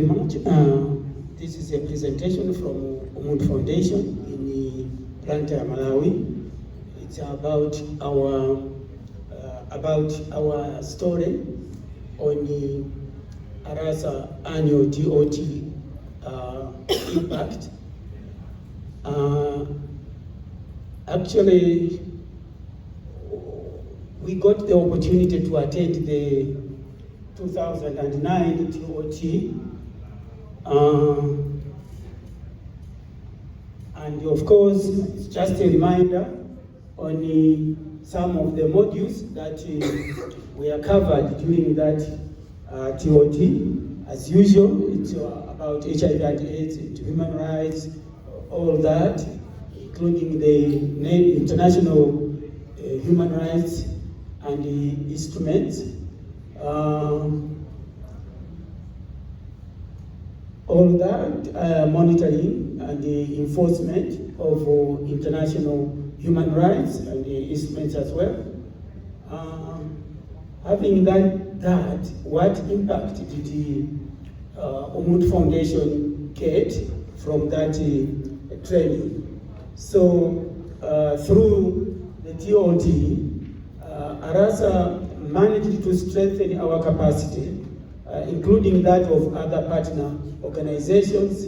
This is a presentation from Umuntu Foundation in Blantyre, Malawi. It's about our story on the ARASA annual TOT impact. Actually, we got the opportunity to attend the 2009 TOT, and of course, it's just a reminder on some of the modules that were covered during that TOT. As usual, it's about HIV and AIDS, human rights, all that, including the international human rights and the instruments. All that monitoring and the enforcement of international human rights and the instruments as well. Having done that, what impact did the Umuntu Foundation get from that training? So through the TOT, ARASA managed to strengthen our capacity, including that of other partner organizations,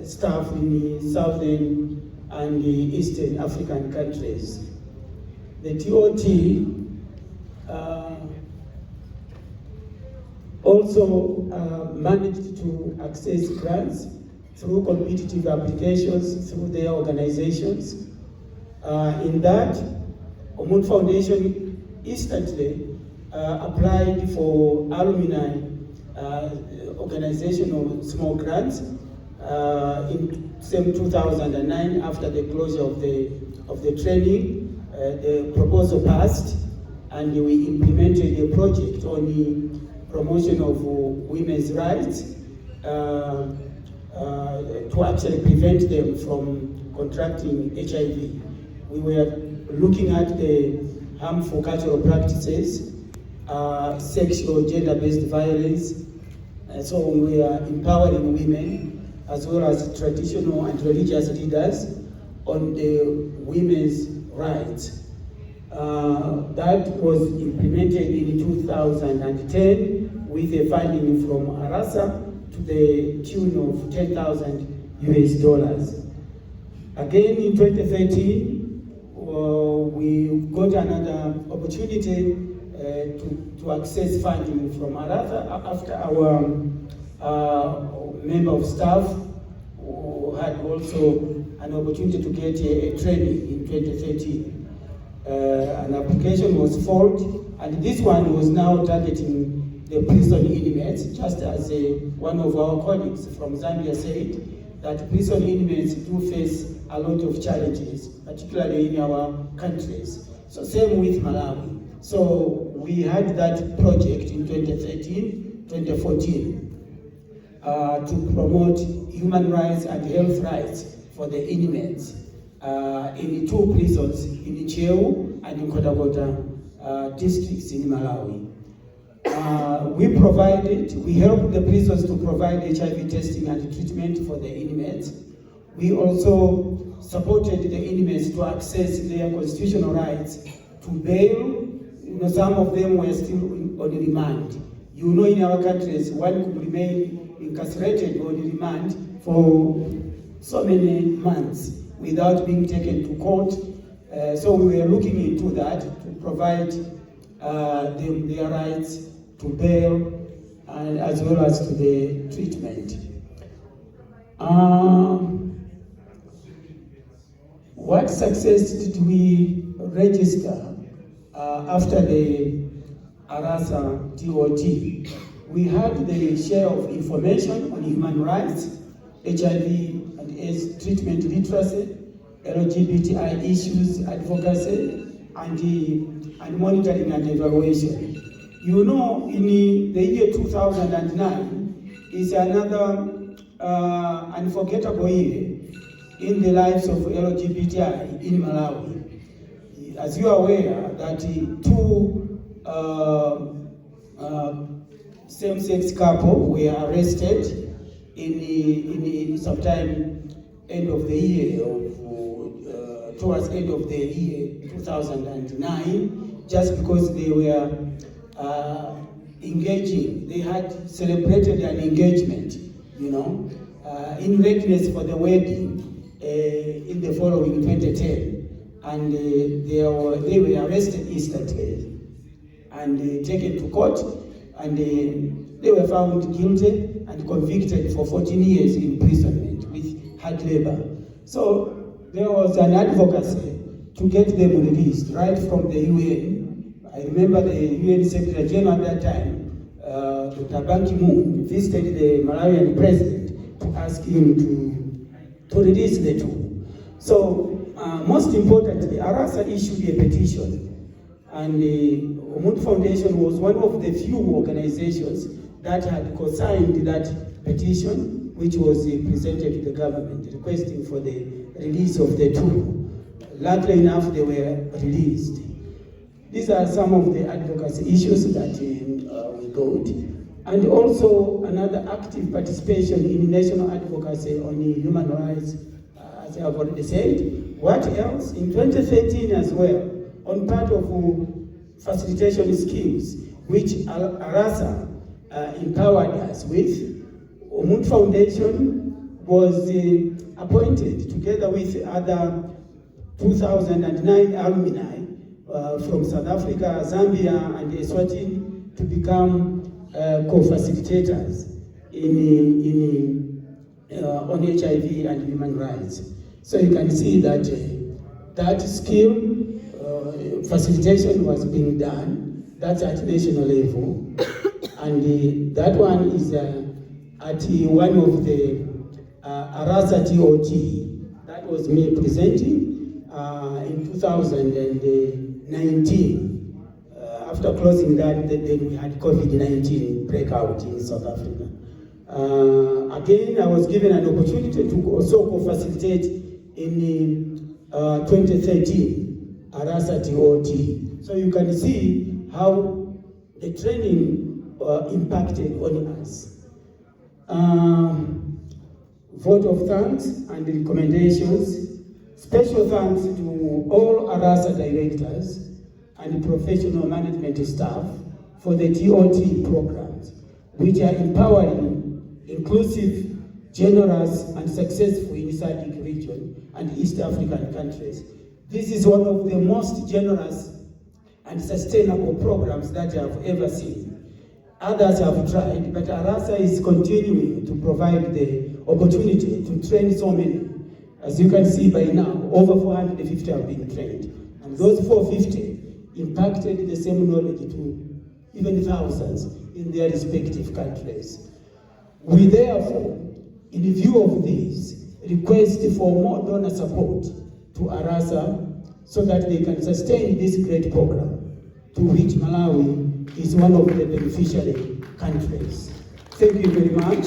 staff in the southern and the eastern African countries. The TOT also managed to access grants through competitive applications through their organizations. In that, Umuntu Foundation instantly applied for alumni organizational small grants in same 2009 after the closure of the training. The proposal passed and we implemented a project on the promotion of women's rights to actually prevent them from contracting HIV. We were looking at the harmful cultural practices, sexual gender-based violence, so we were empowering women as well as traditional and religious leaders on the women's rights. That was implemented in 2010 with a funding from ARASA to the tune of $10,000 US. Again in 2013, we got another opportunity to access funding from ARASA after our member of staff who had also an opportunity to get a training in 2013. An application was filed, and this one was now targeting the prison inmates, just as one of our colleagues from Zambia said, that prison inmates do face a lot of challenges, particularly in our countries. So same with Malawi. So we had that project in 2013, 2014 to promote human rights and health rights for the inmates in two prisons, in Cheu and in Kodagota districts in Malawi. We helped the prisons to provide HIV testing and treatment for the inmates. We also supported the inmates to access their constitutional rights to bail. Some of them were still on remand. In our countries, one could remain incarcerated on remand for so many months without being taken to court. So we were looking into that to provide them their rights to bail and as well as to the treatment. What success did we register after the ARASA TOT? We had the share of information on human rights, HIV and AIDS treatment literacy, LGBTI issues advocacy, and monitoring and evaluation. In the year 2009 is another unforgettable year in the lives of LGBTI in Malawi. As you are aware that two same-sex couple were arrested in sometime end of the year, towards end of the year 2009, just because they were engaging. They had celebrated an engagement, in readiness for the wedding in the following 2010, and they were arrested instantly and taken to court, and they were found guilty and convicted for 14 years imprisonment with hard labor. So there was an advocacy to get them released right from the UN. I remember the UN Secretary General at that time, Dr. Ban Ki-moon, visited the Malawian president to ask him to release the two. So most importantly, ARASA issued a petition, and the Umuntu Foundation was one of the few organizations that had co-signed that petition, which was presented to the government, requesting for the release of the two. Luckily enough, they were released. These are some of the advocacy issues that we got. And also another active participation in national advocacy on human rights, as I have already said. What else? In 2013 as well, on part of facilitation skills, which ARASA empowered us with, Umuntu Foundation was appointed together with other 2009 alumni from South Africa, Zambia, and Eswatini to become co-facilitators on HIV and human rights. So you can see that that skill facilitation was being done. That's at national level, and that one is at one of the ARASA TOT. That was me presenting in 2019. After closing that, then we had COVID-19 breakout in South Africa. Again, I was given an opportunity to also co-facilitate in 2013 ARASA TOT. So you can see how the training impacted on us. Vote of thanks and recommendations. Special thanks to all ARASA directors and professional management staff for the TOT programs, which are empowering, inclusive, generous, and successful in SADC region and East African countries. This is one of the most generous and sustainable programs that I have ever seen. Others have tried, but ARASA is continuing to provide the opportunity to train so many. As you can see by now, over 450 have been trained. And those 450 impacted the same knowledge to even thousands in their respective countries. We therefore, in view of this, request for more donor support to ARASA so that they can sustain this great program, to which Malawi is one of the beneficiary countries. Thank you very much.